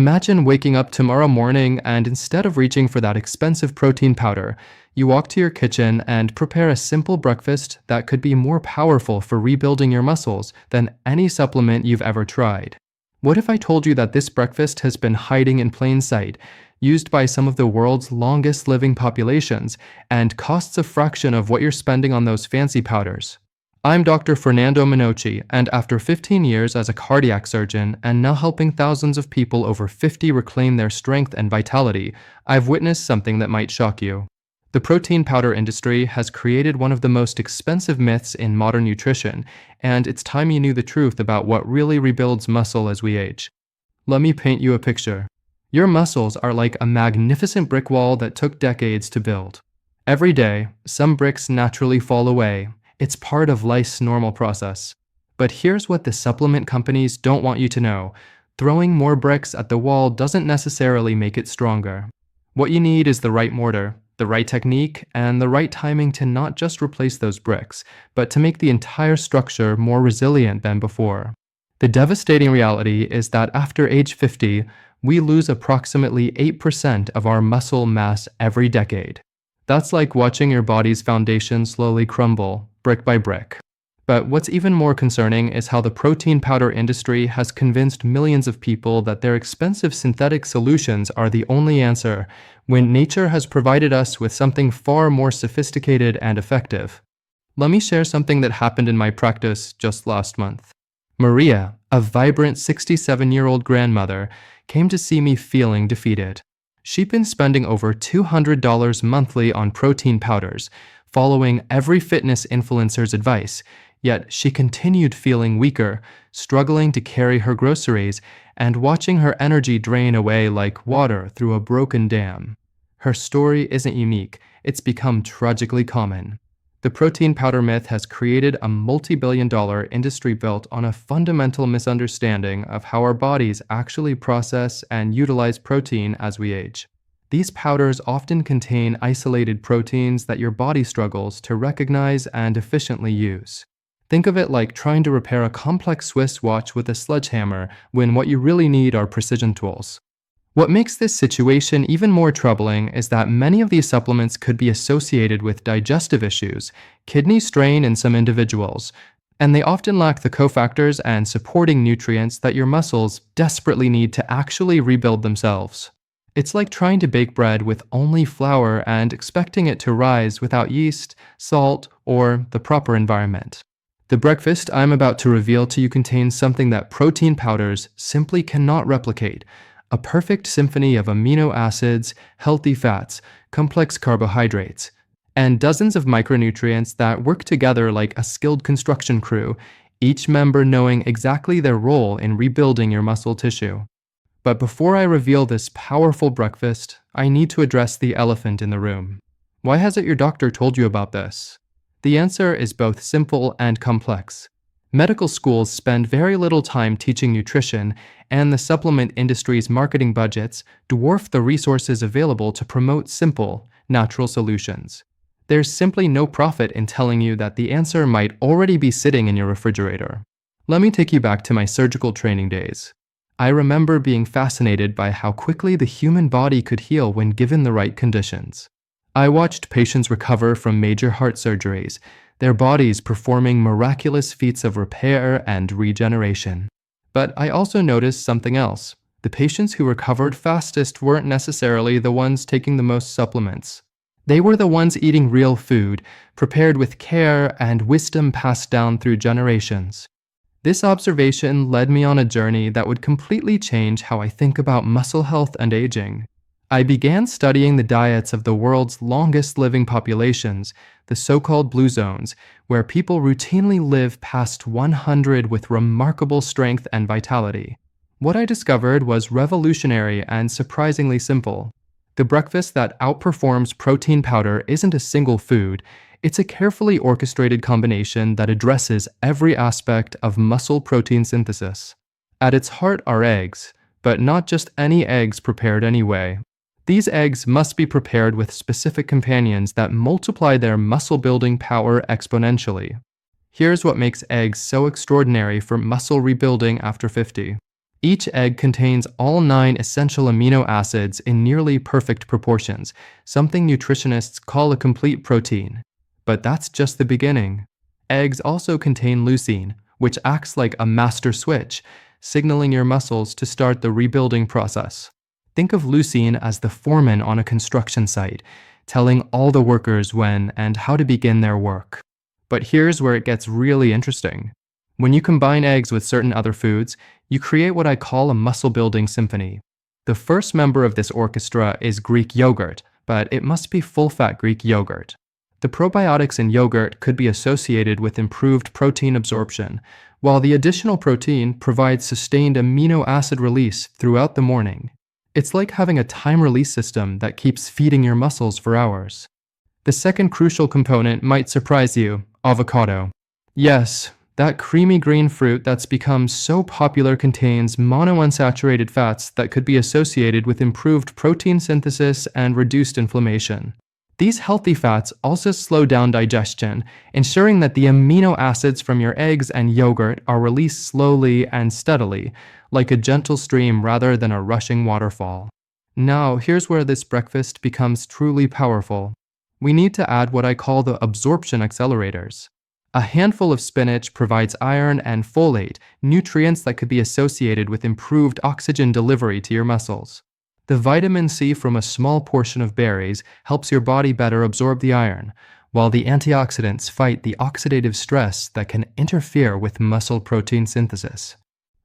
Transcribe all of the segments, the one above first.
Imagine waking up tomorrow morning and instead of reaching for that expensive protein powder, you walk to your kitchen and prepare a simple breakfast that could be more powerful for rebuilding your muscles than any supplement you've ever tried. What if I told you that this breakfast has been hiding in plain sight, used by some of the world's longest living populations, and costs a fraction of what you're spending on those fancy powders? I'm Dr. Fernando Minocci, and after 15 years as a cardiac surgeon and now helping thousands of people over 50 reclaim their strength and vitality, I've witnessed something that might shock you. The protein powder industry has created one of the most expensive myths in modern nutrition, and it's time you knew the truth about what really rebuilds muscle as we age. Let me paint you a picture. Your muscles are like a magnificent brick wall that took decades to build. Every day, some bricks naturally fall away. It's part of life's normal process. But here's what the supplement companies don't want you to know. Throwing more bricks at the wall doesn't necessarily make it stronger. What you need is the right mortar, the right technique, and the right timing to not just replace those bricks, but to make the entire structure more resilient than before. The devastating reality is that after age 50, we lose approximately 8% of our muscle mass every decade. That's like watching your body's foundation slowly crumble, brick by brick. But what's even more concerning is how the protein powder industry has convinced millions of people that their expensive synthetic solutions are the only answer, when nature has provided us with something far more sophisticated and effective. Let me share something that happened in my practice just last month. Maria, a vibrant 67-year-old grandmother, came to see me feeling defeated. She'd been spending over $200 monthly on protein powders, following every fitness influencer's advice, yet she continued feeling weaker, struggling to carry her groceries, and watching her energy drain away like water through a broken dam. Her story isn't unique, it's become tragically common. The protein powder myth has created a multi-billion-dollar industry built on a fundamental misunderstanding of how our bodies actually process and utilize protein as we age. These powders often contain isolated proteins that your body struggles to recognize and efficiently use. Think of it like trying to repair a complex Swiss watch with a sledgehammer when what you really need are precision tools. What makes this situation even more troubling is that many of these supplements could be associated with digestive issues, kidney strain in some individuals, and they often lack the cofactors and supporting nutrients that your muscles desperately need to actually rebuild themselves. It's like trying to bake bread with only flour and expecting it to rise without yeast, salt, or the proper environment. The breakfast I'm about to reveal to you contains something that protein powders simply cannot replicate: a perfect symphony of amino acids, healthy fats, complex carbohydrates, and dozens of micronutrients that work together like a skilled construction crew, each member knowing exactly their role in rebuilding your muscle tissue. But before I reveal this powerful breakfast, I need to address the elephant in the room. Why hasn't your doctor told you about this? The answer is both simple and complex. Medical schools spend very little time teaching nutrition, and the supplement industry's marketing budgets dwarf the resources available to promote simple, natural solutions. There's simply no profit in telling you that the answer might already be sitting in your refrigerator. Let me take you back to my surgical training days. I remember being fascinated by how quickly the human body could heal when given the right conditions. I watched patients recover from major heart surgeries, their bodies performing miraculous feats of repair and regeneration. But I also noticed something else. The patients who recovered fastest weren't necessarily the ones taking the most supplements. They were the ones eating real food, prepared with care and wisdom passed down through generations. This observation led me on a journey that would completely change how I think about muscle health and aging. I began studying the diets of the world's longest living populations, the so-called blue zones, where people routinely live past 100 with remarkable strength and vitality. What I discovered was revolutionary and surprisingly simple. The breakfast that outperforms protein powder isn't a single food. It's a carefully orchestrated combination that addresses every aspect of muscle protein synthesis. At its heart are eggs, but not just any eggs prepared anyway. These eggs must be prepared with specific companions that multiply their muscle-building power exponentially. Here's what makes eggs so extraordinary for muscle rebuilding after 50. Each egg contains all 9 essential amino acids in nearly perfect proportions, something nutritionists call a complete protein. But that's just the beginning. Eggs also contain leucine, which acts like a master switch, signaling your muscles to start the rebuilding process. Think of leucine as the foreman on a construction site, telling all the workers when and how to begin their work. But here's where it gets really interesting. When you combine eggs with certain other foods, you create what I call a muscle-building symphony. The first member of this orchestra is Greek yogurt, but it must be full-fat Greek yogurt. The probiotics in yogurt could be associated with improved protein absorption, while the additional protein provides sustained amino acid release throughout the morning. It's like having a time-release system that keeps feeding your muscles for hours. The second crucial component might surprise you: avocado. Yes, that creamy green fruit that's become so popular contains monounsaturated fats that could be associated with improved protein synthesis and reduced inflammation. These healthy fats also slow down digestion, ensuring that the amino acids from your eggs and yogurt are released slowly and steadily, like a gentle stream rather than a rushing waterfall. Now, here's where this breakfast becomes truly powerful. We need to add what I call the absorption accelerators. A handful of spinach provides iron and folate, nutrients that could be associated with improved oxygen delivery to your muscles. The vitamin C from a small portion of berries helps your body better absorb the iron, while the antioxidants fight the oxidative stress that can interfere with muscle protein synthesis.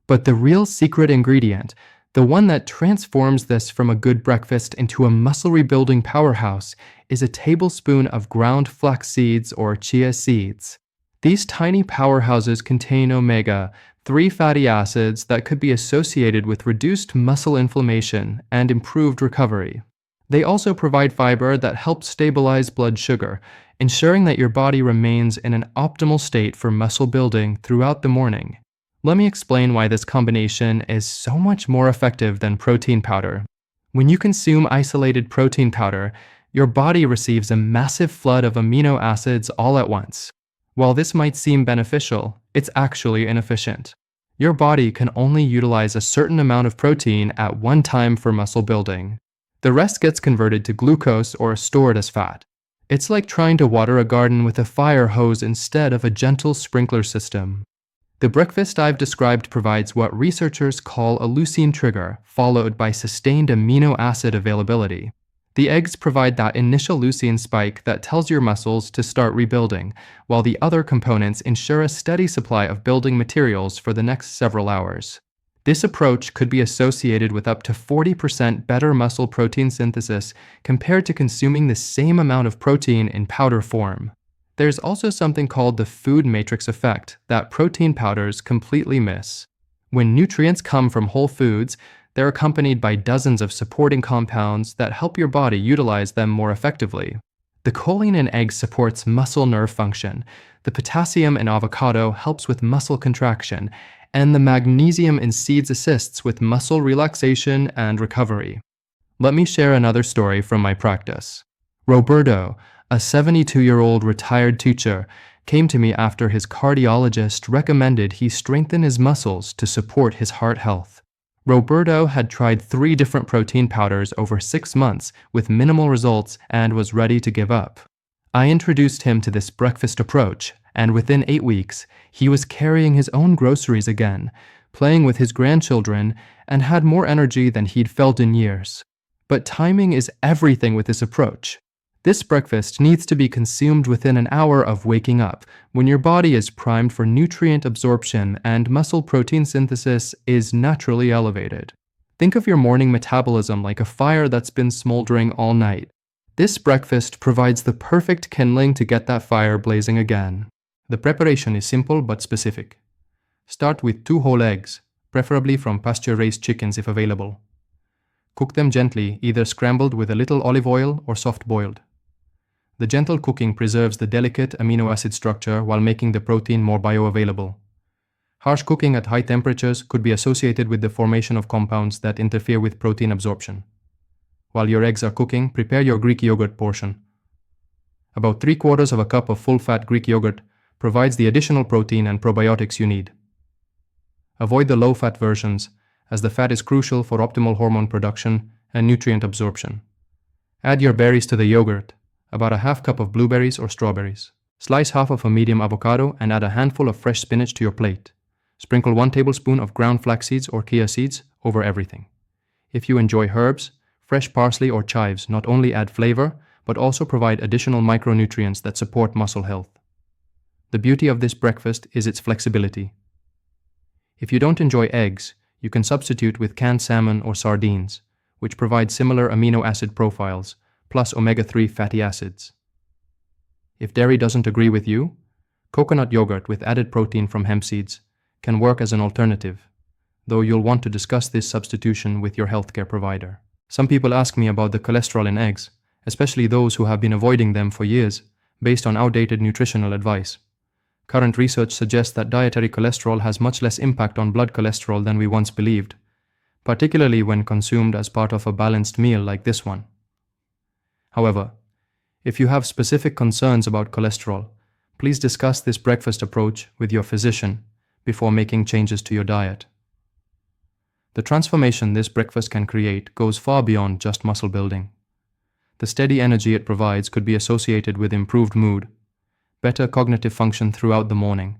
But the real secret ingredient, the one that transforms this from a good breakfast into a muscle rebuilding powerhouse, is a tablespoon of ground flax seeds or chia seeds. These tiny powerhouses contain omega-3 fatty acids that could be associated with reduced muscle inflammation and improved recovery. They also provide fiber that helps stabilize blood sugar, ensuring that your body remains in an optimal state for muscle building throughout the morning. Let me explain why this combination is so much more effective than protein powder. When you consume isolated protein powder, your body receives a massive flood of amino acids all at once. While this might seem beneficial, it's actually inefficient. Your body can only utilize a certain amount of protein at one time for muscle building. The rest gets converted to glucose or stored as fat. It's like trying to water a garden with a fire hose instead of a gentle sprinkler system. The breakfast I've described provides what researchers call a leucine trigger, followed by sustained amino acid availability. The eggs provide that initial leucine spike that tells your muscles to start rebuilding, while the other components ensure a steady supply of building materials for the next several hours. This approach could be associated with up to 40% better muscle protein synthesis compared to consuming the same amount of protein in powder form. There's also something called the food matrix effect that protein powders completely miss. When nutrients come from whole foods, they're accompanied by dozens of supporting compounds that help your body utilize them more effectively. The choline in eggs supports muscle nerve function, the potassium in avocado helps with muscle contraction, and the magnesium in seeds assists with muscle relaxation and recovery. Let me share another story from my practice. Roberto, a 72-year-old retired teacher, came to me after his cardiologist recommended he strengthen his muscles to support his heart health. Roberto had tried 3 different protein powders over 6 months with minimal results and was ready to give up. I introduced him to this breakfast approach, and within 8 weeks, he was carrying his own groceries again, playing with his grandchildren, and had more energy than he'd felt in years. But timing is everything with this approach. This breakfast needs to be consumed within an hour of waking up, when your body is primed for nutrient absorption and muscle protein synthesis is naturally elevated. Think of your morning metabolism like a fire that's been smoldering all night. This breakfast provides the perfect kindling to get that fire blazing again. The preparation is simple but specific. Start with 2 whole eggs, preferably from pasture-raised chickens if available. Cook them gently, either scrambled with a little olive oil or soft-boiled. The gentle cooking preserves the delicate amino acid structure while making the protein more bioavailable. Harsh cooking at high temperatures could be associated with the formation of compounds that interfere with protein absorption. While your eggs are cooking, prepare your Greek yogurt portion. About 3/4 of a cup of full-fat Greek yogurt provides the additional protein and probiotics you need. Avoid the low-fat versions, as the fat is crucial for optimal hormone production and nutrient absorption. Add your berries to the yogurt, about a half cup of blueberries or strawberries. Slice half of a medium avocado and add a handful of fresh spinach to your plate. Sprinkle 1 tablespoon of ground flax seeds or chia seeds over everything. If you enjoy herbs, fresh parsley or chives not only add flavor, but also provide additional micronutrients that support muscle health. The beauty of this breakfast is its flexibility. If you don't enjoy eggs, you can substitute with canned salmon or sardines, which provide similar amino acid profiles, plus omega-3 fatty acids. If dairy doesn't agree with you, coconut yogurt with added protein from hemp seeds can work as an alternative, though you'll want to discuss this substitution with your healthcare provider. Some people ask me about the cholesterol in eggs, especially those who have been avoiding them for years based on outdated nutritional advice. Current research suggests that dietary cholesterol has much less impact on blood cholesterol than we once believed, particularly when consumed as part of a balanced meal like this one. However, if you have specific concerns about cholesterol, please discuss this breakfast approach with your physician before making changes to your diet. The transformation this breakfast can create goes far beyond just muscle building. The steady energy it provides could be associated with improved mood, better cognitive function throughout the morning,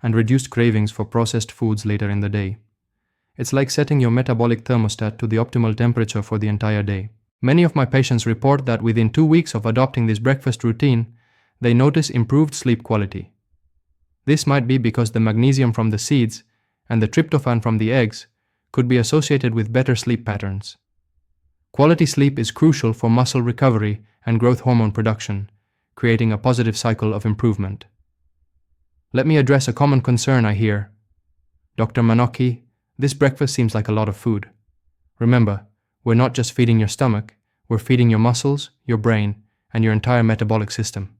and reduced cravings for processed foods later in the day. It's like setting your metabolic thermostat to the optimal temperature for the entire day. Many of my patients report that within 2 weeks of adopting this breakfast routine, they notice improved sleep quality. This might be because the magnesium from the seeds and the tryptophan from the eggs could be associated with better sleep patterns. Quality sleep is crucial for muscle recovery and growth hormone production, creating a positive cycle of improvement. Let me address a common concern I hear. Dr. Manocchi, this breakfast seems like a lot of food. Remember, we're not just feeding your stomach, we're feeding your muscles, your brain, and your entire metabolic system.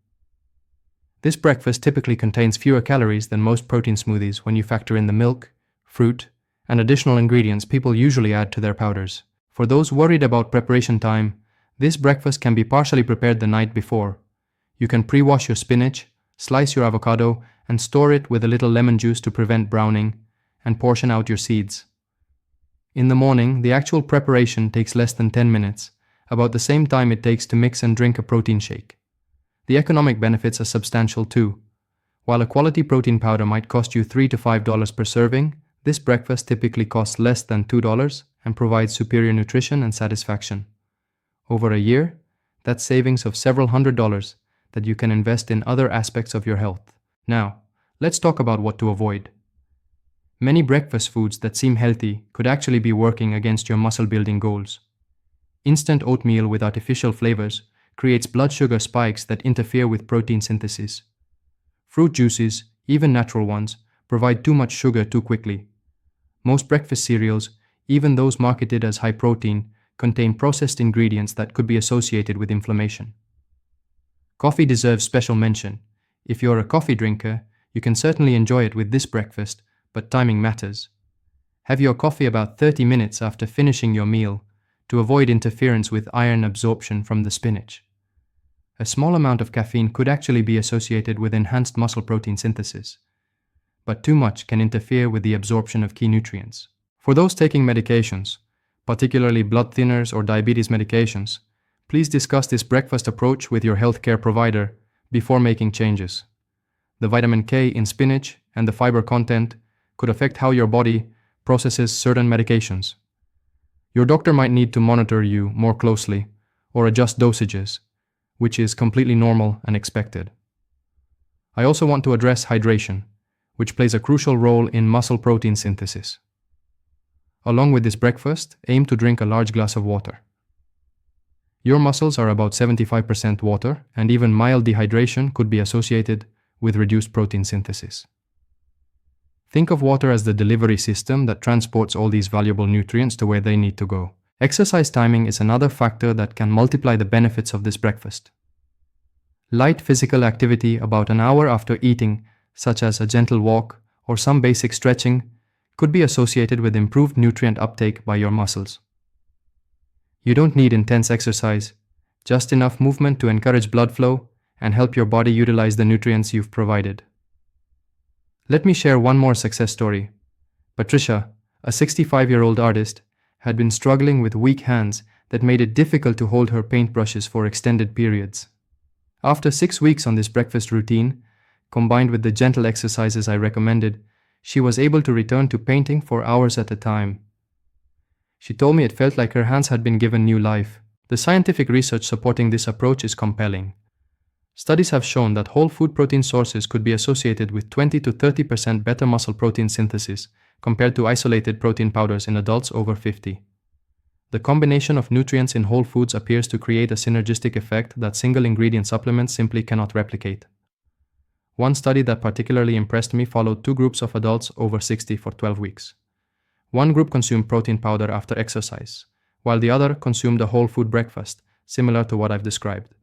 This breakfast typically contains fewer calories than most protein smoothies when you factor in the milk, fruit, and additional ingredients people usually add to their powders. For those worried about preparation time, this breakfast can be partially prepared the night before. You can pre-wash your spinach, slice your avocado, and store it with a little lemon juice to prevent browning, and portion out your seeds. In the morning, the actual preparation takes less than 10 minutes, about the same time it takes to mix and drink a protein shake. The economic benefits are substantial too. While a quality protein powder might cost you $3 to $5 per serving, this breakfast typically costs less than $2 and provides superior nutrition and satisfaction. Over a year, that's savings of several $100s that you can invest in other aspects of your health. Now, let's talk about what to avoid. Many breakfast foods that seem healthy could actually be working against your muscle building goals. Instant oatmeal with artificial flavors creates blood sugar spikes that interfere with protein synthesis. Fruit juices, even natural ones, provide too much sugar too quickly. Most breakfast cereals, even those marketed as high protein, contain processed ingredients that could be associated with inflammation. Coffee deserves special mention. If you're a coffee drinker, you can certainly enjoy it with this breakfast, but timing matters. Have your coffee about 30 minutes after finishing your meal to avoid interference with iron absorption from the spinach. A small amount of caffeine could actually be associated with enhanced muscle protein synthesis, but too much can interfere with the absorption of key nutrients. For those taking medications, particularly blood thinners or diabetes medications, please discuss this breakfast approach with your healthcare provider before making changes. The vitamin K in spinach and the fiber content could affect how your body processes certain medications. Your doctor might need to monitor you more closely or adjust dosages, which is completely normal and expected. I also want to address hydration, which plays a crucial role in muscle protein synthesis. Along with this breakfast, aim to drink a large glass of water. Your muscles are about 75% water, and even mild dehydration could be associated with reduced protein synthesis. Think of water as the delivery system that transports all these valuable nutrients to where they need to go. Exercise timing is another factor that can multiply the benefits of this breakfast. Light physical activity about an hour after eating, such as a gentle walk or some basic stretching, could be associated with improved nutrient uptake by your muscles. You don't need intense exercise, just enough movement to encourage blood flow and help your body utilize the nutrients you've provided. Let me share one more success story. Patricia, A 65-year-old artist had been struggling with weak hands that made it difficult to hold her paintbrushes for extended periods. After 6 weeks on this breakfast routine, combined with the gentle exercises I recommended, she was able to return to painting for hours at a time. She told me it felt like her hands had been given new life. The scientific research supporting this approach is compelling. Studies have shown that whole food protein sources could be associated with 20 to 30% better muscle protein synthesis compared to isolated protein powders in adults over 50. The combination of nutrients in whole foods appears to create a synergistic effect that single-ingredient supplements simply cannot replicate. One study that particularly impressed me followed 2 groups of adults over 60 for 12 weeks. One group consumed protein powder after exercise, while the other consumed a whole food breakfast, similar to what I've described.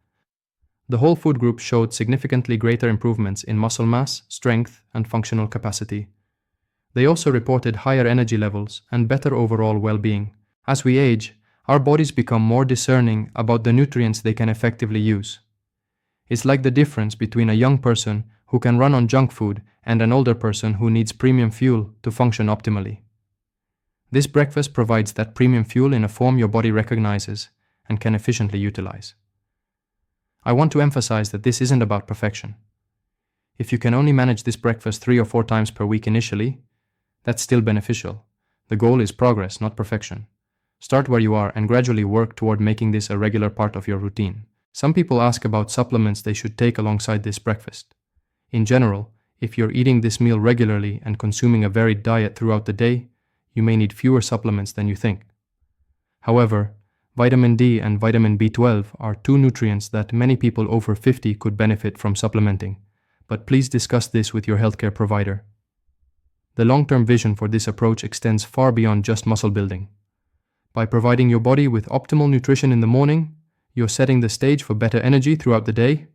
The whole food group showed significantly greater improvements in muscle mass, strength, and functional capacity. They also reported higher energy levels and better overall well-being. As we age, our bodies become more discerning about the nutrients they can effectively use. It's like the difference between a young person who can run on junk food and an older person who needs premium fuel to function optimally. This breakfast provides that premium fuel in a form your body recognizes and can efficiently utilize. I want to emphasize that this isn't about perfection. If you can only manage this breakfast 3 or 4 times per week initially, that's still beneficial. The goal is progress, not perfection. Start where you are and gradually work toward making this a regular part of your routine. Some people ask about supplements they should take alongside this breakfast. In general, if you're eating this meal regularly and consuming a varied diet throughout the day, you may need fewer supplements than you think. However, vitamin D and vitamin B12 are 2 nutrients that many people over 50 could benefit from supplementing, but please discuss this with your healthcare provider. The long-term vision for this approach extends far beyond just muscle building. By providing your body with optimal nutrition in the morning, you're setting the stage for better energy throughout the day,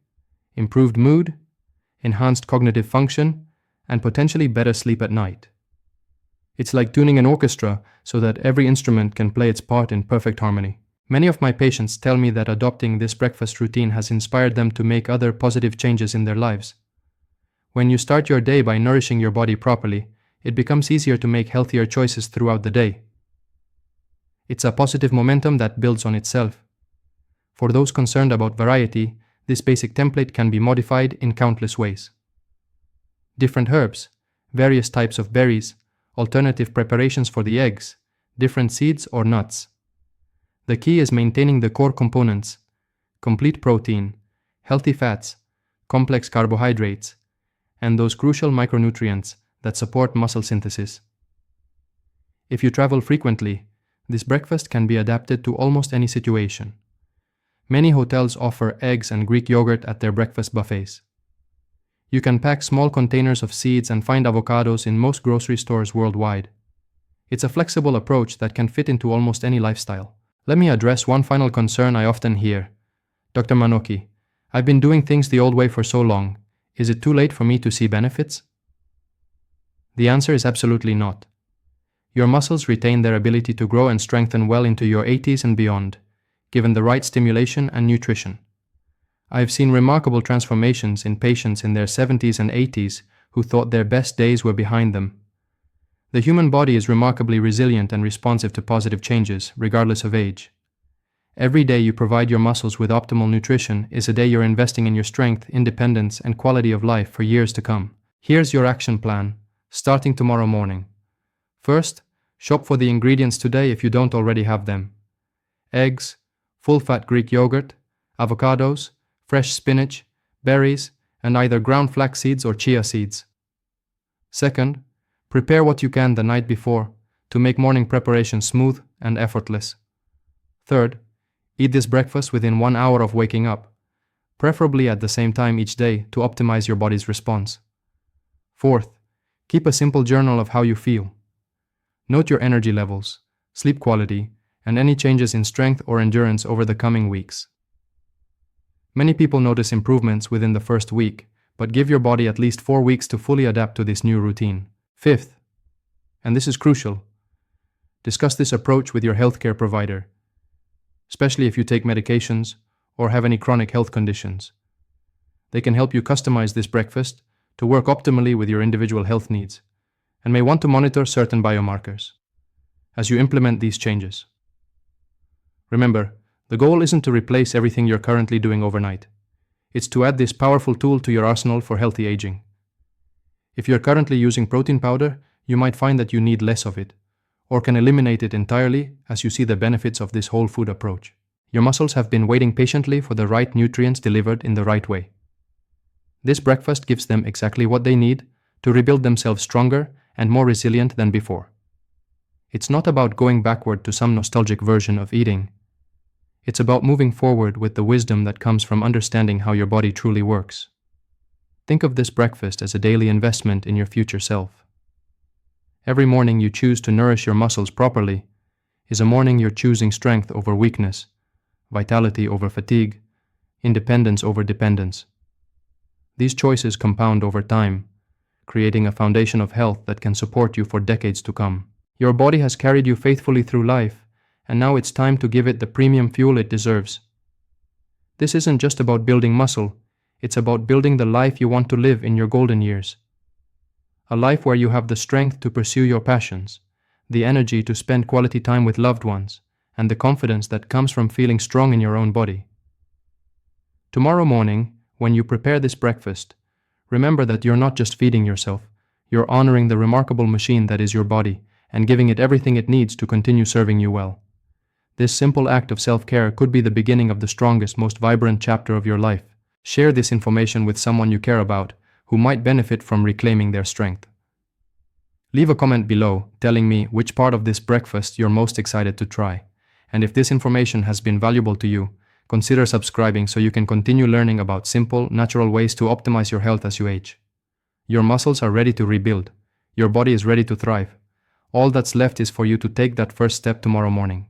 improved mood, enhanced cognitive function, and potentially better sleep at night. It's like tuning an orchestra so that every instrument can play its part in perfect harmony. Many of my patients tell me that adopting this breakfast routine has inspired them to make other positive changes in their lives. When you start your day by nourishing your body properly, it becomes easier to make healthier choices throughout the day. It's a positive momentum that builds on itself. For those concerned about variety, this basic template can be modified in countless ways. Different herbs, various types of berries, alternative preparations for the eggs, different seeds or nuts. The key is maintaining the core components: complete protein, healthy fats, complex carbohydrates, and those crucial micronutrients that support muscle synthesis. If you travel frequently, this breakfast can be adapted to almost any situation. Many hotels offer eggs and Greek yogurt at their breakfast buffets. You can pack small containers of seeds and find avocados in most grocery stores worldwide. It's a flexible approach that can fit into almost any lifestyle. Let me address one final concern I often hear. Dr. Manoki, I've been doing things the old way for so long. Is it too late for me to see benefits? The answer is absolutely not. Your muscles retain their ability to grow and strengthen well into your 80s and beyond, given the right stimulation and nutrition. I have seen remarkable transformations in patients in their 70s and 80s who thought their best days were behind them. The human body is remarkably resilient and responsive to positive changes, regardless of age. Every day you provide your muscles with optimal nutrition is a day you're investing in your strength, independence, and quality of life for years to come. Here's your action plan, starting tomorrow morning. First, shop for the ingredients today if you don't already have them. Eggs, full-fat Greek yogurt, avocados, fresh spinach, berries, and either ground flax seeds or chia seeds. Second, prepare what you can the night before to make morning preparation smooth and effortless. Third, eat this breakfast within 1 hour of waking up, preferably at the same time each day to optimize your body's response. Fourth, keep a simple journal of how you feel. Note your energy levels, sleep quality, and any changes in strength or endurance over the coming weeks. Many people notice improvements within the first week, but give your body at least 4 weeks to fully adapt to this new routine. Fifth, and this is crucial, discuss this approach with your healthcare provider, especially if you take medications or have any chronic health conditions. They can help you customize this breakfast to work optimally with your individual health needs and may want to monitor certain biomarkers. as you implement these changes. Remember, the goal isn't to replace everything you're currently doing overnight. It's to add this powerful tool to your arsenal for healthy aging. If you're currently using protein powder, you might find that you need less of it, or can eliminate it entirely as you see the benefits of this whole food approach. Your muscles have been waiting patiently for the right nutrients delivered in the right way. This breakfast gives them exactly what they need to rebuild themselves stronger and more resilient than before. It's not about going backward to some nostalgic version of eating. It's about moving forward with the wisdom that comes from understanding how your body truly works. Think of this breakfast as a daily investment in your future self. Every morning you choose to nourish your muscles properly is a morning you're choosing strength over weakness, vitality over fatigue, independence over dependence. These choices compound over time, creating a foundation of health that can support you for decades to come. Your body has carried you faithfully through life, and now it's time to give it the premium fuel it deserves. This isn't just about building muscle, it's about building the life you want to live in your golden years. A life where you have the strength to pursue your passions, the energy to spend quality time with loved ones, and the confidence that comes from feeling strong in your own body. Tomorrow morning, when you prepare this breakfast, remember that you're not just feeding yourself, you're honoring the remarkable machine that is your body and giving it everything it needs to continue serving you well. This simple act of self-care could be the beginning of the strongest, most vibrant chapter of your life. Share this information with someone you care about who might benefit from reclaiming their strength. Leave a comment below telling me which part of this breakfast you're most excited to try. And if this information has been valuable to you, consider subscribing so you can continue learning about simple, natural ways to optimize your health as you age. Your muscles are ready to rebuild. Your body is ready to thrive. All that's left is for you to take that first step tomorrow morning.